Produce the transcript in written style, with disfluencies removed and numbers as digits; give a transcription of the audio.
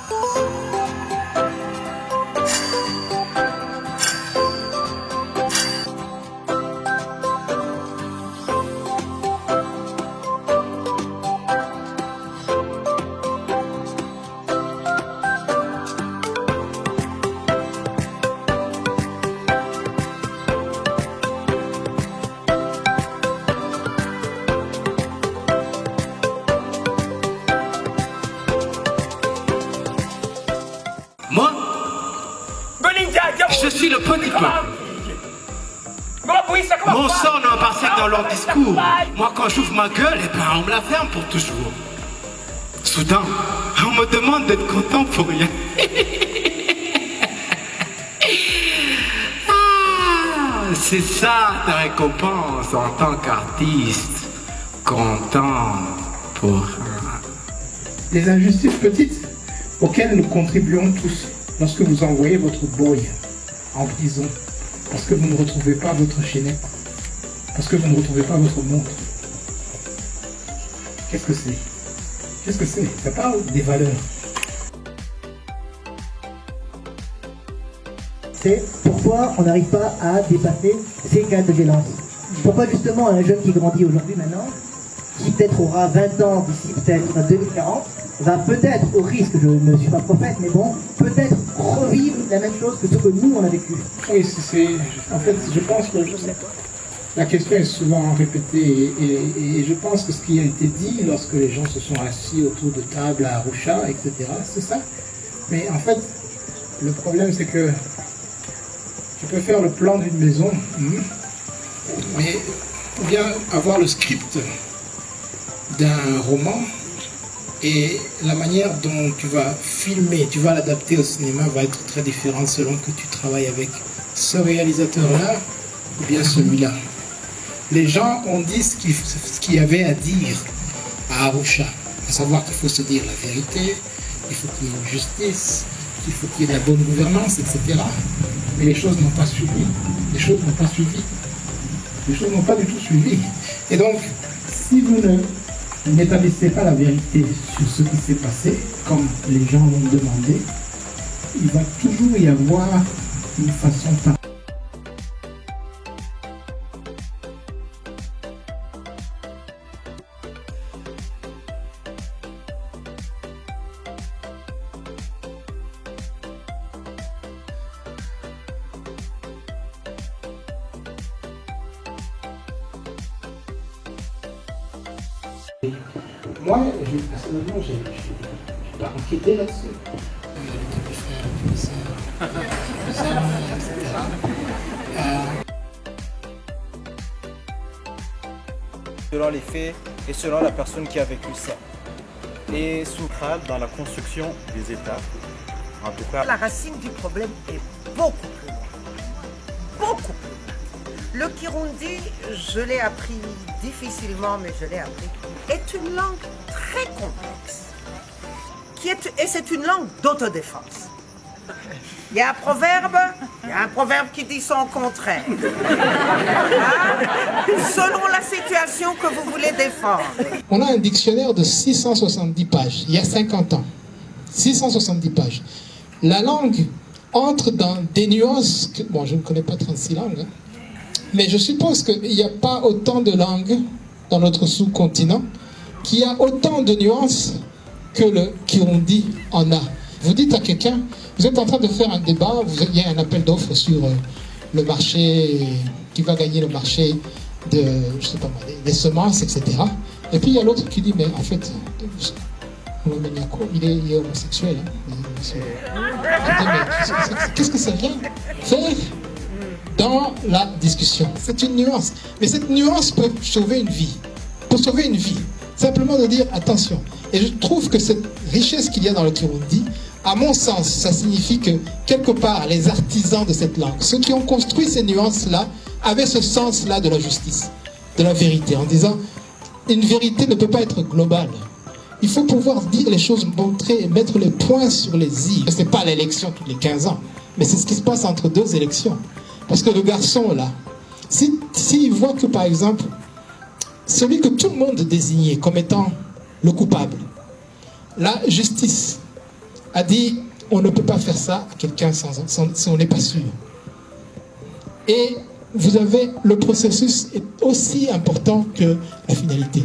Moi, je suis le petit peuple. Mon sang n'a pas dans leur discours. Moi, quand j'ouvre ma gueule, eh ben, on me la ferme pour toujours. Soudain, on me demande d'être content pour rien. Ah, c'est ça ta récompense en tant qu'artiste. Content pour rien. Les injustices petites auxquelles nous contribuons tous lorsque vous envoyez votre boy en prison parce que vous ne retrouvez pas votre chaînette, parce que vous ne retrouvez pas votre montre. Qu'est-ce que c'est? Qu'est-ce que c'est? Ça parle des valeurs. C'est pourquoi on n'arrive pas à dépasser ces cas de violence. Pourquoi justement un jeune qui grandit aujourd'hui maintenant, qui peut-être aura 20 ans d'ici peut-être à 2040, va peut-être, au risque, je ne suis pas prophète, mais bon, peut-être revivre la même chose que ce que nous on a vécu. Oui, en fait, je pense que la question est souvent répétée et je pense que ce qui a été dit lorsque les gens se sont assis autour de table à Arusha, etc., c'est ça. Mais en fait, le problème c'est que tu peux faire le plan d'une maison, mais bien avoir le script d'un roman et la manière dont tu vas filmer, tu vas l'adapter au cinéma va être très différente selon que tu travailles avec ce réalisateur-là ou bien celui-là. Les gens ont dit ce qu'il y avait à dire à Arusha, à savoir qu'il faut se dire la vérité, il faut qu'il y ait une justice, qu'il faut qu'il y ait de la bonne gouvernance, etc. Mais les choses n'ont pas suivi. Les choses n'ont pas suivi. Les choses n'ont pas du tout suivi. Et donc, si vous n'établissez pas la vérité sur ce qui s'est passé, comme les gens l'ont demandé, il va toujours y avoir une façon de parler. Moi, personnellement, j'ai pas enquêté là-dessus. Selon les faits et selon la personne qui a vécu ça. Et centrale dans la construction des États. En tout cas, la racine du problème est beaucoup plus loin. Beaucoup plus loin. Le Kirundi, je l'ai appris difficilement, mais je l'ai appris, est une langue très complexe. Et c'est une langue d'autodéfense. Il y a un proverbe qui dit son contraire. Selon la situation que vous voulez défendre. On a un dictionnaire de 670 pages, il y a 50 ans. 670 pages. La langue entre dans des nuances, bon, je ne connais pas 36 langues, hein, mais je suppose qu'il n'y a pas autant de langues dans notre sous-continent qui a autant de nuances que le Kirundi en a. Vous dites à quelqu'un, vous êtes en train de faire un débat, il y a un appel d'offres sur le marché, qui va gagner le marché de, je sais pas moi, des semences, etc. Et puis il y a l'autre qui dit, mais en fait, il est homosexuel. Qu'est-ce que ça vient faire dans la discussion? C'est une nuance. Mais cette nuance peut sauver une vie. Pour sauver une vie, simplement de dire attention. Et je trouve que cette richesse qu'il y a dans le Kirundi, à mon sens, ça signifie que quelque part, les artisans de cette langue, ceux qui ont construit ces nuances-là, avaient ce sens-là de la justice, de la vérité, en disant une vérité ne peut pas être globale. Il faut pouvoir dire les choses, montrer et mettre les points sur les i. Ce n'est pas l'élection tous les 15 ans, mais c'est ce qui se passe entre deux élections. Parce que le garçon, là, s'il voit que, par exemple, celui que tout le monde désignait comme étant le coupable, la justice a dit on ne peut pas faire ça à quelqu'un si on n'est pas sûr. Et vous avez, le processus est aussi important que la finalité.